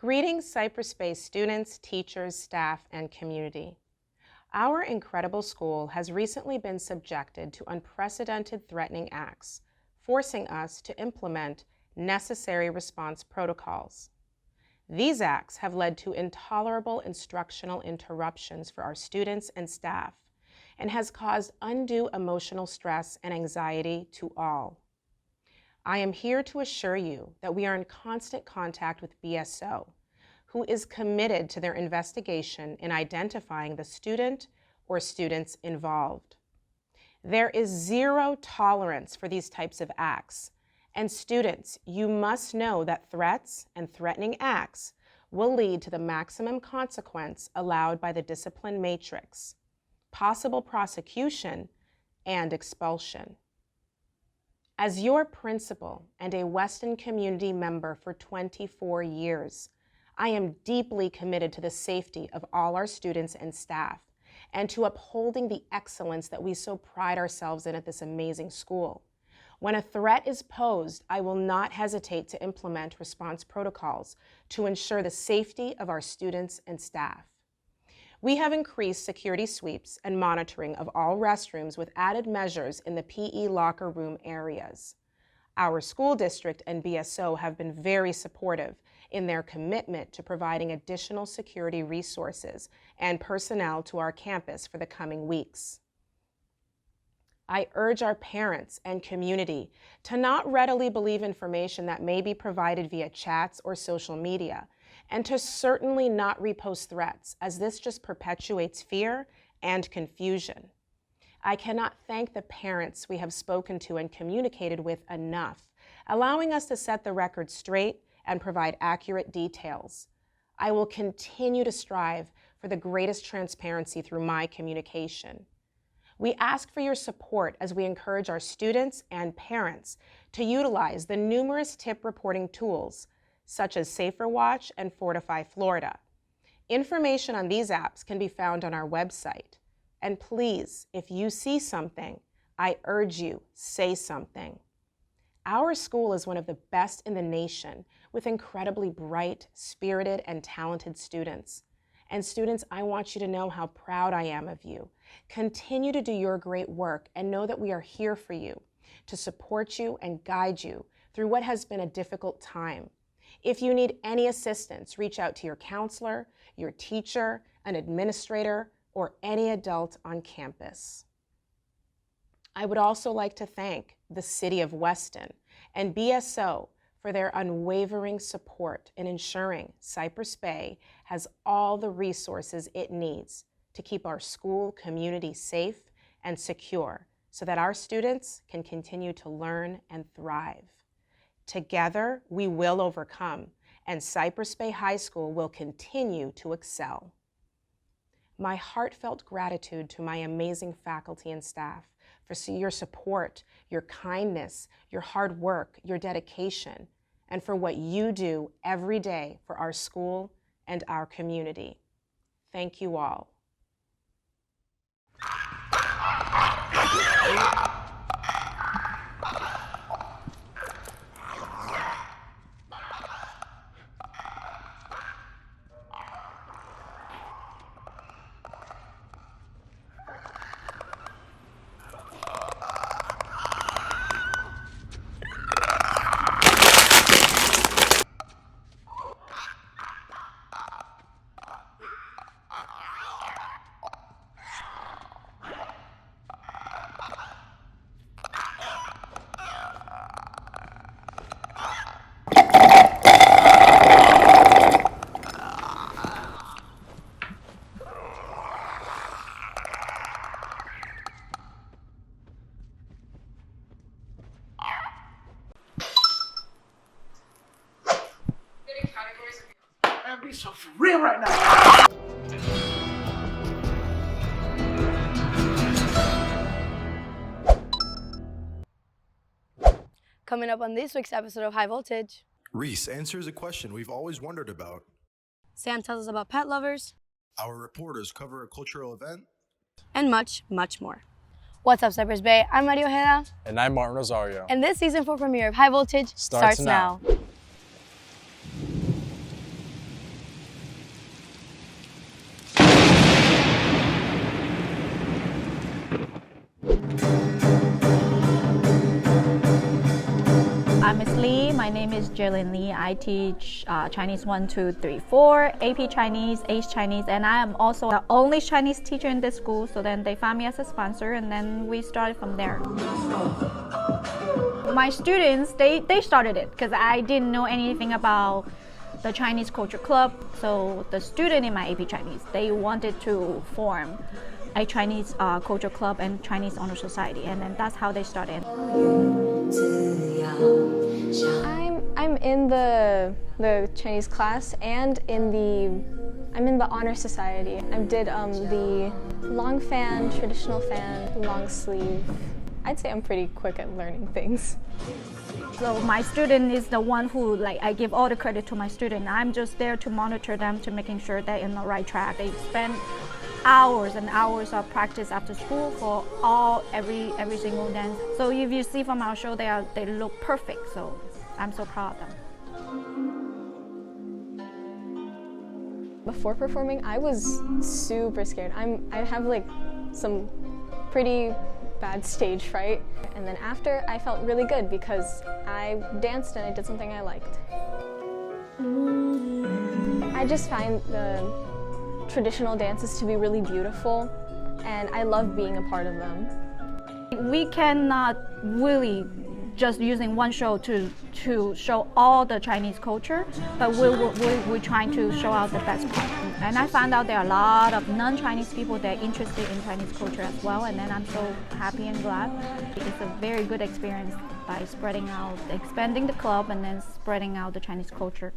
Greetings, Cypress Bay students, teachers, staff, and community. Our incredible school has recently been subjected to unprecedented threatening acts, forcing us to implement necessary response protocols. These acts have led to intolerable instructional interruptions for our students and staff, and has caused undue emotional stress and anxiety to all. I am here to assure you that we are in constant contact with BSO, who is committed to their investigation in identifying the student or students involved. There is zero tolerance for these types of acts, and students, you must know that threats and threatening acts will lead to the maximum consequence allowed by the discipline matrix, possible prosecution, and expulsion. As your principal and a Weston community member for 24 years, I am deeply committed to the safety of all our students and staff and to upholding the excellence that we so pride ourselves in at this amazing school. When a threat is posed, I will not hesitate to implement response protocols to ensure the safety of our students and staff. We have increased security sweeps and monitoring of all restrooms with added measures in the PE locker room areas. Our school district and BSO have been very supportive in their commitment to providing additional security resources and personnel to our campus for the coming weeks. I urge our parents and community to not readily believe information that may be provided via chats or social media, and to certainly not repost threats, as this just perpetuates fear and confusion. I cannot thank the parents we have spoken to and communicated with enough, allowing us to set the record straight and provide accurate details. I will continue to strive for the greatest transparency through my communication. We ask for your support as we encourage our students and parents to utilize the numerous tip reporting tools such as SaferWatch and Fortify Florida. Information on these apps can be found on our website. And please, if you see something, I urge you, say something. Our school is one of the best in the nation with incredibly bright, spirited, and talented students. And students, I want you to know how proud I am of you. Continue to do your great work and know that we are here for you, to support you and guide you through what has been a difficult time. If you need any assistance, reach out to your counselor, your teacher, an administrator, or any adult on campus. I would also like to thank the City of Weston and BSO for their unwavering support in ensuring Cypress Bay has all the resources it needs to keep our school community safe and secure so that our students can continue to learn and thrive. Together, we will overcome, and Cypress Bay High School will continue to excel. My heartfelt gratitude to my amazing faculty and staff for your support, your kindness, your hard work, your dedication, and for what you do every day for our school and our community. Thank you all. Man, be so for real right now. Coming up on this week's episode of High Voltage, Reese answers a question we've always wondered about. Sam tells us about pet lovers, Our reporters cover a cultural event, and much, much more. What's up, Cypress Bay? I'm Mario Ojeda. And I'm Martin Rosario. And this season 4 premiere of High Voltage starts now. Miss Lee. My name is Jillian Lee. I teach Chinese 1, 2, 3, 4, AP Chinese, ACE Chinese, and I am also the only Chinese teacher in this school. So then they found me as a sponsor, and then we started from there. My students, they started it because I didn't know anything about the Chinese Culture Club. So the student in my AP Chinese, they wanted to form a Chinese Culture Club and Chinese Honor Society, and then that's how they started. I'm in the Chinese class and I'm in the Honor Society. I did the long fan, traditional fan, long sleeve. I'd say I'm pretty quick at learning things. So my student is the one who, I give all the credit to my student. I'm just there to monitor them, to making sure they're in the right track. They spend hours and hours of practice after school for every single dance. So if you see from our show, they look perfect. So I'm so proud of them. Before performing, I was super scared. I have some pretty bad stage fright. And then after, I felt really good because I danced and I did something I liked. I just find the traditional dances to be really beautiful, and I love being a part of them. We cannot really just using one show to show all the Chinese culture, but we're trying to show out the best part. And I found out there are a lot of non-Chinese people that are interested in Chinese culture as well, and then I'm so happy and glad. It's a very good experience by spreading out, expanding the club, and then spreading out the Chinese culture.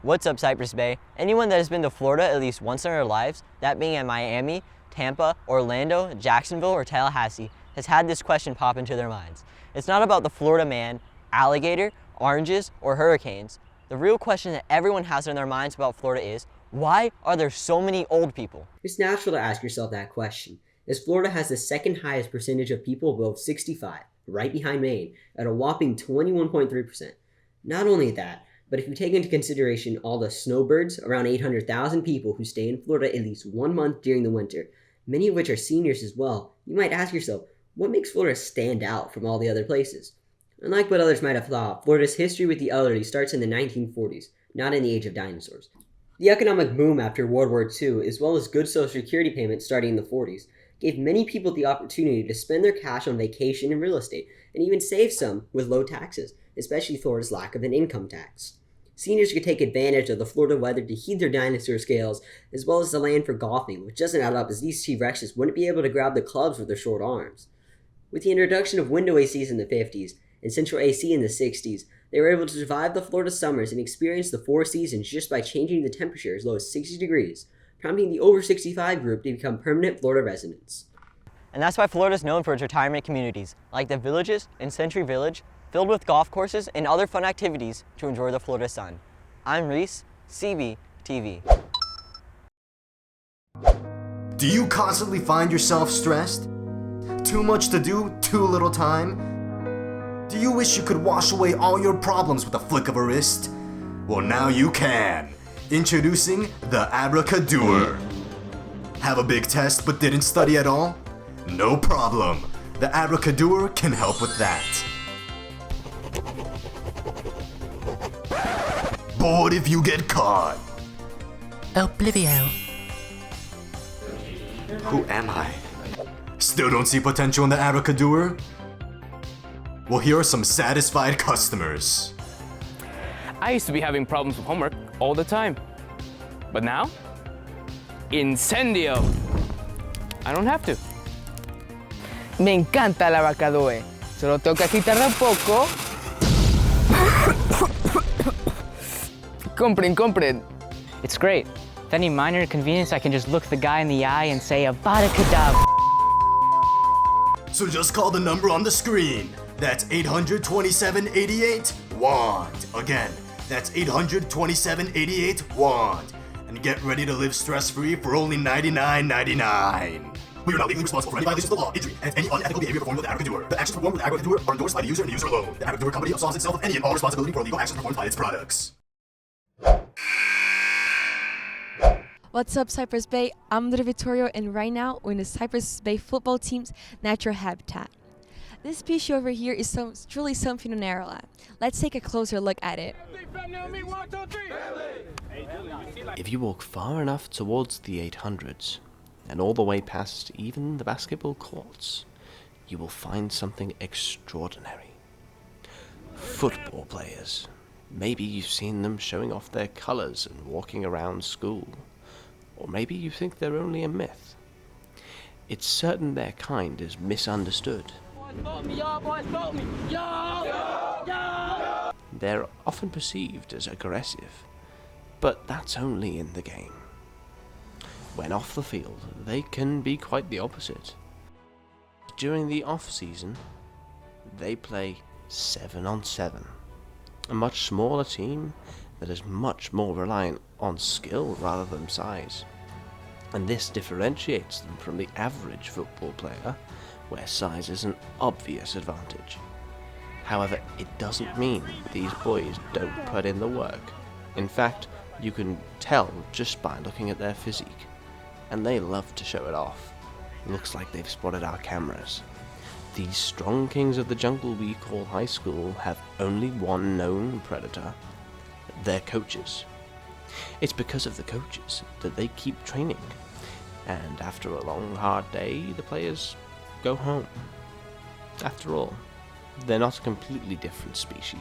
What's up, Cypress Bay? Anyone that has been to Florida at least once in their lives, that being at Miami, Tampa, Orlando, Jacksonville, or Tallahassee, has had this question pop into their minds. It's not about the Florida man, alligator, oranges, or hurricanes. The real question that everyone has in their minds about Florida is, why are there so many old people? It's natural to ask yourself that question, as Florida has the second highest percentage of people above 65, right behind Maine, at a whopping 21.3%. Not only that, but if you take into consideration all the snowbirds, around 800,000 people who stay in Florida at least 1 month during the winter, many of which are seniors as well, you might ask yourself, what makes Florida stand out from all the other places? Unlike what others might have thought, Florida's history with the elderly starts in the 1940s, not in the age of dinosaurs. The economic boom after World War II, as well as good Social Security payments starting in the 40s, gave many people the opportunity to spend their cash on vacation and real estate, and even save some with low taxes, especially Florida's lack of an income tax. Seniors could take advantage of the Florida weather to heat their dinosaur scales, as well as the land for golfing, which doesn't add up as these T-Rexes wouldn't be able to grab the clubs with their short arms. With the introduction of window ACs in the 50s and central AC in the 60s, they were able to survive the Florida summers and experience the 4 seasons just by changing the temperature as low as 60 degrees, prompting the over 65 group to become permanent Florida residents. And that's why Florida is known for its retirement communities, like the Villages and Century Village, filled with golf courses and other fun activities to enjoy the Florida sun. I'm Reese, CBTV. Do you constantly find yourself stressed? Too much to do, too little time? Do you wish you could wash away all your problems with a flick of a wrist? Well, now you can. Introducing the Abracadabra. Have a big test but didn't study at all? No problem. The Abracadabra can help with that. Bored if you get caught. Oblivio. Who am I? Still don't see potential in the Abracadabra? Well, here are some satisfied customers. I used to be having problems with homework all the time. But now, incendio. I don't have to. Me encanta la Abracadabra. Solo tengo que agitarla un poco. Compren. It's great. With any minor inconvenience, I can just look the guy in the eye and say, Avada Kedavra. So just call the number on the screen. That's 827-88-WAND. Again, that's 827-88-WAND. And get ready to live stress-free for only $99.99. We are not legally responsible for any violations of the law, injury, and any unethical behavior performed with the Abracadabra. The actions performed with the Abracadabra are endorsed by the user and the user alone. The Abracadabra company absolves itself of any and all responsibility for illegal actions performed by its products. What's up, Cypress Bay? I'm Andrea Vittorio, and right now we're in the Cypress Bay football team's natural habitat. This species over here is truly something to narrow at. Let's take a closer look at it. If you walk far enough towards the 800s, and all the way past even the basketball courts, you will find something extraordinary. Football players. Maybe you've seen them showing off their colors and walking around school. Or maybe you think they're only a myth. It's certain their kind is misunderstood. They're often perceived as aggressive, but that's only in the game. When off the field, they can be quite the opposite. During the off-season, they play 7-on-7, a much smaller team that is much more reliant on skill rather than size. And this differentiates them from the average football player, where size is an obvious advantage. However, it doesn't mean these boys don't put in the work. In fact, you can tell just by looking at their physique, and they love to show it off. Looks like they've spotted our cameras. These strong kings of the jungle we call high school have only one known predator: their coaches. It's because of the coaches that they keep training, and after a long, hard day, the players go home. After all, they're not a completely different species.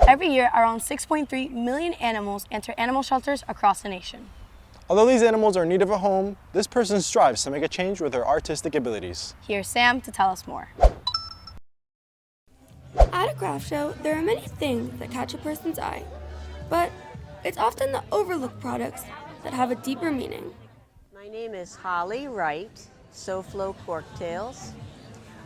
Every year, around 6.3 million animals enter animal shelters across the nation. Although these animals are in need of a home, this person strives to make a change with their artistic abilities. Here's Sam to tell us more. At a craft show, there are many things that catch a person's eye, but it's often the overlooked products that have a deeper meaning. My name is Holly Wright, SoFlo Corktails.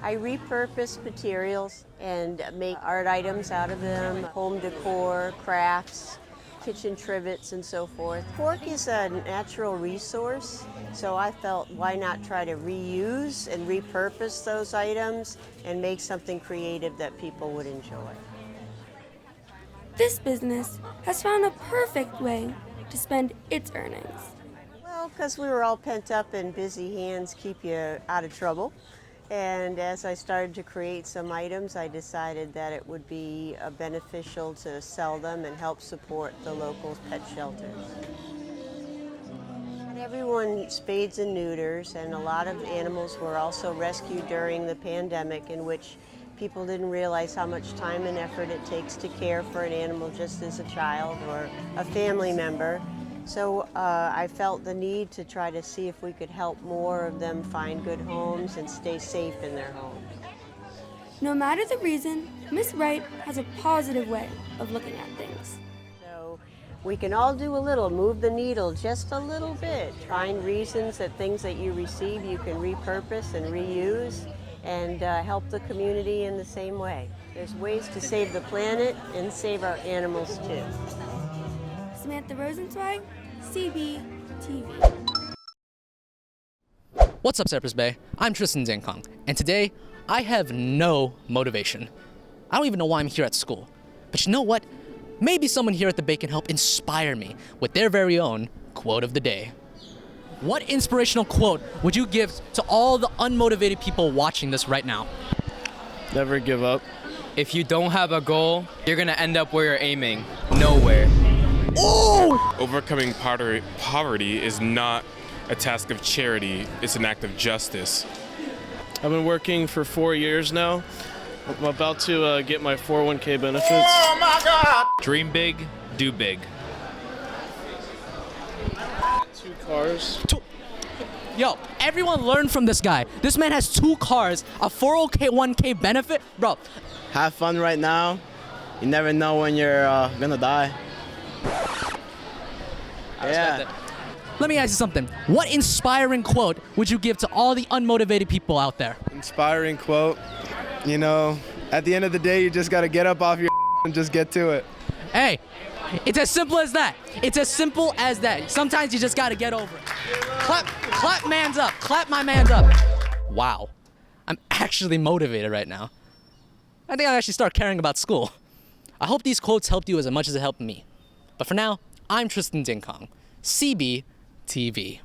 I repurpose materials and make art items out of them, home decor, crafts, kitchen trivets, and so forth. Cork is a natural resource, so I felt why not try to reuse and repurpose those items and make something creative that people would enjoy. This business has found a perfect way to spend its earnings. Well, because we were all pent up and busy hands keep you out of trouble. And as I started to create some items, I decided that it would be beneficial to sell them and help support the local pet shelters. Everyone spades and neuters, and a lot of animals were also rescued during the pandemic, in which people didn't realize how much time and effort it takes to care for an animal just as a child or a family member. So I felt the need to try to see if we could help more of them find good homes and stay safe in their homes. No matter the reason, Miss Wright has a positive way of looking at things. So we can all do a little, move the needle just a little bit. Find reasons that things that you receive you can repurpose and reuse, and help the community in the same way. There's ways to save the planet and save our animals too. Samantha Rosenzweig, CBTV. What's up, Cypress Bay? I'm Tristan Zankong, and today I have no motivation. I don't even know why I'm here at school. But you know what? Maybe someone here at the Bay can help inspire me with their very own quote of the day. What inspirational quote would you give to all the unmotivated people watching this right now? Never give up. If you don't have a goal, you're gonna end up where you're aiming. Nowhere. Oh! Overcoming poverty is not a task of charity, it's an act of justice. I've been working for 4 years now. I'm about to get my 401k benefits. Oh my God! Dream big, do big. 2 cars. Yo, everyone learn from this guy. This man has 2 cars, a 401k benefit. Bro, have fun right now. You never know when you're gonna die. Yeah. let me ask you something. What inspiring quote would you give to all the unmotivated people out there? Inspiring quote. You know, at the end of the day, you just gotta get up off your and just get to it. Hey, it's as simple as that. It's as simple as that. Sometimes you just gotta get over it. Clap mans up. Clap my mans up. Wow, I'm actually motivated right now. I think I'll actually start caring about school. I hope these quotes helped you as much as it helped me. But for now, I'm Tristan Dinkong, CBTV.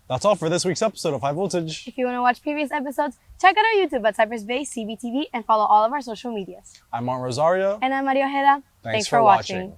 That's all for this week's episode of High Voltage. If you want to watch previous episodes, check out our YouTube at Cypress Bay CBTV and follow all of our social medias. I'm Martin Rosario. And I'm Maria Ojeda. Thanks for watching.